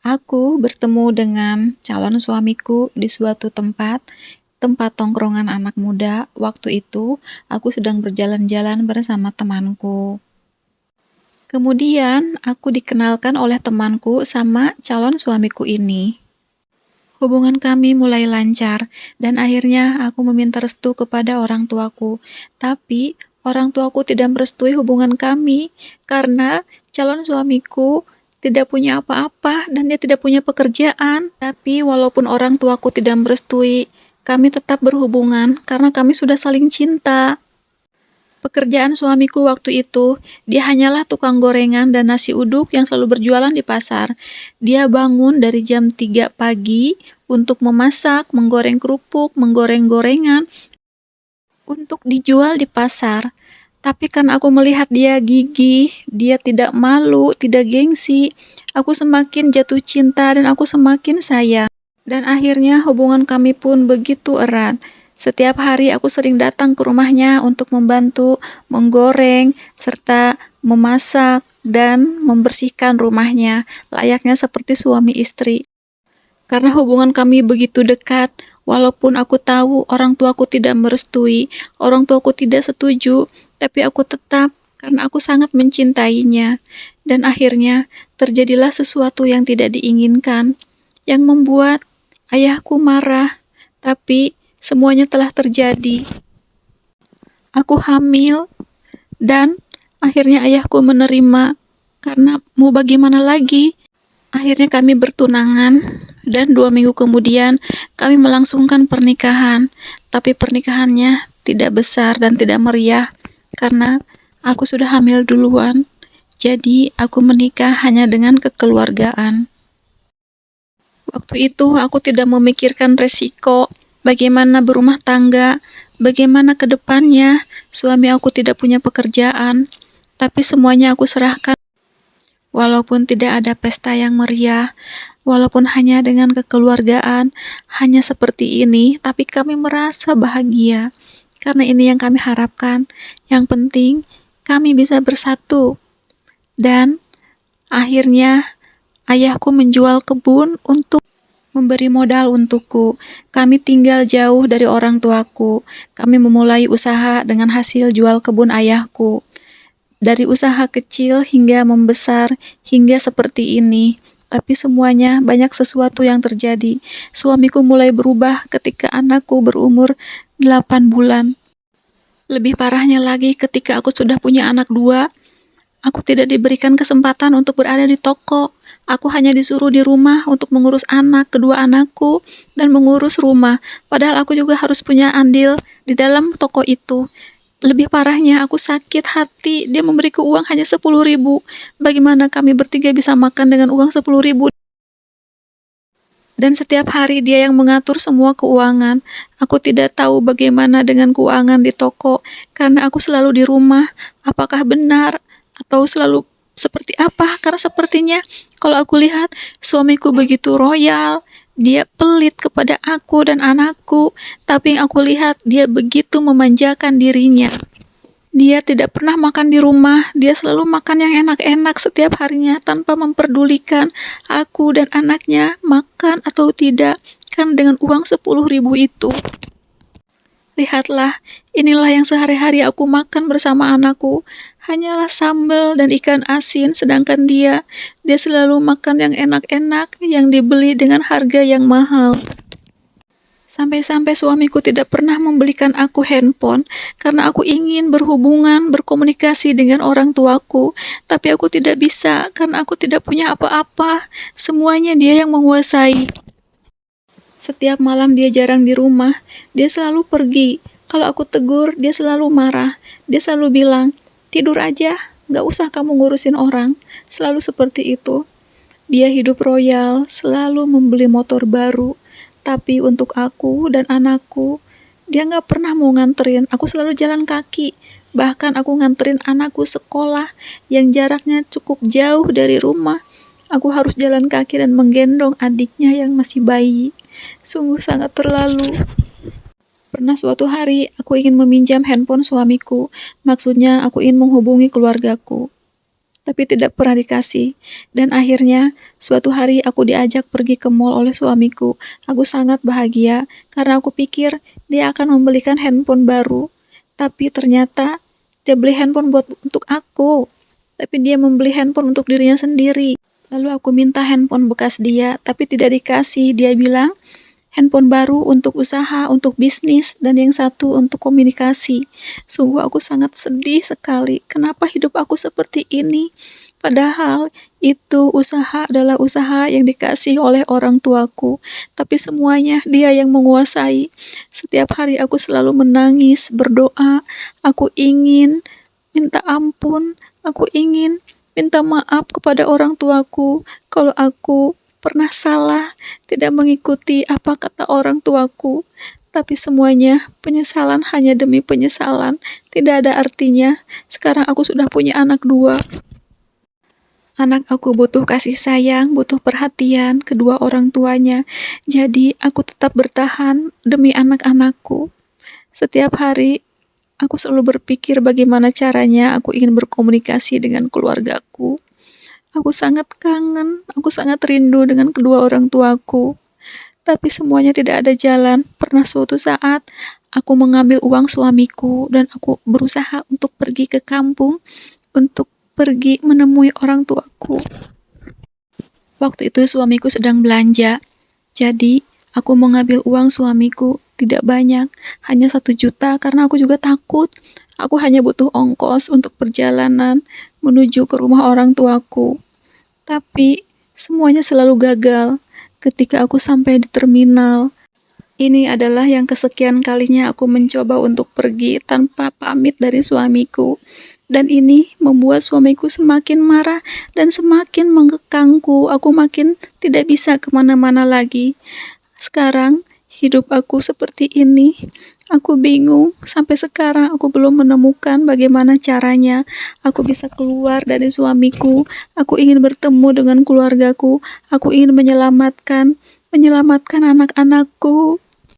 Aku bertemu dengan calon suamiku di suatu tempat tongkrongan anak muda. Waktu itu, aku sedang berjalan-jalan bersama temanku. Kemudian, aku dikenalkan oleh temanku sama calon suamiku ini. Hubungan kami mulai lancar, dan akhirnya aku meminta restu kepada orang tuaku. Tapi, orang tuaku tidak merestui hubungan kami, karena calon suamiku tidak punya apa-apa dan dia tidak punya pekerjaan. Tapi, walaupun orang tuaku tidak merestui, kami tetap berhubungan karena kami sudah saling cinta. Pekerjaan suamiku waktu itu, dia hanyalah tukang gorengan dan nasi uduk yang selalu berjualan di pasar. Dia bangun dari jam 3 pagi untuk memasak, menggoreng kerupuk, menggoreng gorengan untuk dijual di pasar. Tapi kan aku melihat dia gigih, dia tidak malu, tidak gengsi. Aku semakin jatuh cinta dan aku semakin sayang. Dan akhirnya hubungan kami pun begitu erat. Setiap hari aku sering datang ke rumahnya untuk membantu menggoreng serta memasak dan membersihkan rumahnya, layaknya seperti suami istri. Karena hubungan kami begitu dekat, walaupun aku tahu orang tuaku tidak merestui, orang tuaku tidak setuju, tapi aku tetap karena aku sangat mencintainya. Dan akhirnya terjadilah sesuatu yang tidak diinginkan, yang membuat ayahku marah, tapi semuanya telah terjadi. Aku hamil dan akhirnya ayahku menerima karena mau bagaimana lagi. Akhirnya kami bertunangan dan 2 minggu kemudian kami melangsungkan pernikahan. Tapi pernikahannya tidak besar dan tidak meriah karena aku sudah hamil duluan. Jadi aku menikah hanya dengan kekeluargaan. Waktu itu aku tidak memikirkan resiko, bagaimana berumah tangga, bagaimana ke depannya. Suami aku tidak punya pekerjaan, tapi semuanya aku serahkan. Walaupun tidak ada pesta yang meriah, walaupun hanya dengan kekeluargaan, hanya seperti ini, tapi kami merasa bahagia. Karena ini yang kami harapkan. Yang penting, kami bisa bersatu. Dan akhirnya, ayahku menjual kebun untuk memberi modal untukku. Kami tinggal jauh dari orang tuaku. Kami memulai usaha dengan hasil jual kebun ayahku. Dari usaha kecil hingga membesar, hingga seperti ini. Tapi semuanya banyak sesuatu yang terjadi. Suamiku mulai berubah ketika anakku berumur 8 bulan. Lebih parahnya lagi ketika aku sudah punya anak 2, aku tidak diberikan kesempatan untuk berada di toko. Aku hanya disuruh di rumah untuk mengurus kedua anakku, dan mengurus rumah. Padahal aku juga harus punya andil di dalam toko itu. Lebih parahnya, aku sakit hati. Dia memberiku uang hanya 10.000. Bagaimana kami bertiga bisa makan dengan uang 10.000? Dan setiap hari dia yang mengatur semua keuangan. Aku tidak tahu bagaimana dengan keuangan di toko, karena aku selalu di rumah. Apakah benar? Atau selalu seperti apa? Karena sepertinya kalau aku lihat suamiku begitu royal, dia pelit kepada aku dan anakku, tapi yang aku lihat dia begitu memanjakan dirinya. Dia tidak pernah makan di rumah, dia selalu makan yang enak-enak setiap harinya tanpa memperdulikan aku dan anaknya makan atau tidak, kan dengan uang 10.000 itu. Lihatlah, inilah yang sehari-hari aku makan bersama anakku. Hanyalah sambal dan ikan asin, sedangkan dia selalu makan yang enak-enak yang dibeli dengan harga yang mahal. Sampai-sampai suamiku tidak pernah membelikan aku handphone karena aku ingin berhubungan, berkomunikasi dengan orang tuaku. Tapi aku tidak bisa karena aku tidak punya apa-apa. Semuanya dia yang menguasai. Setiap malam dia jarang di rumah. Dia selalu pergi. Kalau aku tegur, dia selalu marah. Dia selalu bilang, tidur aja, gak usah kamu ngurusin orang. Selalu seperti itu. Dia hidup royal, selalu membeli motor baru. Tapi untuk aku dan anakku, dia gak pernah mau nganterin. Aku selalu jalan kaki. Bahkan aku nganterin anakku sekolah yang jaraknya cukup jauh dari rumah. Aku harus jalan kaki dan menggendong adiknya yang masih bayi. Sungguh sangat terlalu. Pernah suatu hari, aku ingin meminjam handphone suamiku. Maksudnya, aku ingin menghubungi keluargaku. tapi tidak pernah dikasih. Dan akhirnya, suatu hari aku diajak pergi ke mall oleh suamiku. Aku sangat bahagia karena aku pikir dia akan membelikan handphone baru. Tapi ternyata dia beli handphone untuk aku. Tapi dia membeli handphone untuk dirinya sendiri. Lalu aku minta handphone bekas dia, tapi tidak dikasih. Dia bilang, handphone baru untuk usaha, untuk bisnis, dan yang satu untuk komunikasi. Sungguh aku sangat sedih sekali. Kenapa hidup aku seperti ini? Padahal itu usaha adalah usaha yang dikasih oleh orang tuaku. Tapi semuanya dia yang menguasai. Setiap hari aku selalu menangis, berdoa. Aku ingin minta ampun. Aku ingin minta maaf kepada orang tuaku kalau aku pernah salah, tidak mengikuti apa kata orang tuaku. Tapi semuanya penyesalan hanya demi penyesalan, tidak ada artinya. Sekarang aku sudah punya anak 2. Anak aku butuh kasih sayang, butuh perhatian kedua orang tuanya. Jadi aku tetap bertahan demi anak-anakku. Setiap hari aku selalu berpikir bagaimana caranya aku ingin berkomunikasi dengan keluargaku. Aku sangat kangen, aku sangat rindu dengan kedua orang tuaku. Tapi semuanya tidak ada jalan. Pernah suatu saat, aku mengambil uang suamiku dan aku berusaha untuk pergi ke kampung, untuk pergi menemui orang tuaku. Waktu itu suamiku sedang belanja, jadi aku mengambil uang suamiku, tidak banyak, hanya 1 juta karena aku juga takut. Aku hanya butuh ongkos untuk perjalanan menuju ke rumah orang tuaku. Tapi semuanya selalu gagal ketika aku sampai di terminal. Ini adalah yang kesekian kalinya aku mencoba untuk pergi tanpa pamit dari suamiku. Dan ini membuat suamiku semakin marah dan semakin mengekangku. Aku makin tidak bisa kemana-mana lagi. Sekarang hidup aku seperti ini. Aku bingung. Sampai sekarang aku belum menemukan bagaimana caranya aku bisa keluar dari suamiku. Aku ingin bertemu dengan keluargaku. Aku ingin menyelamatkan anak-anakku.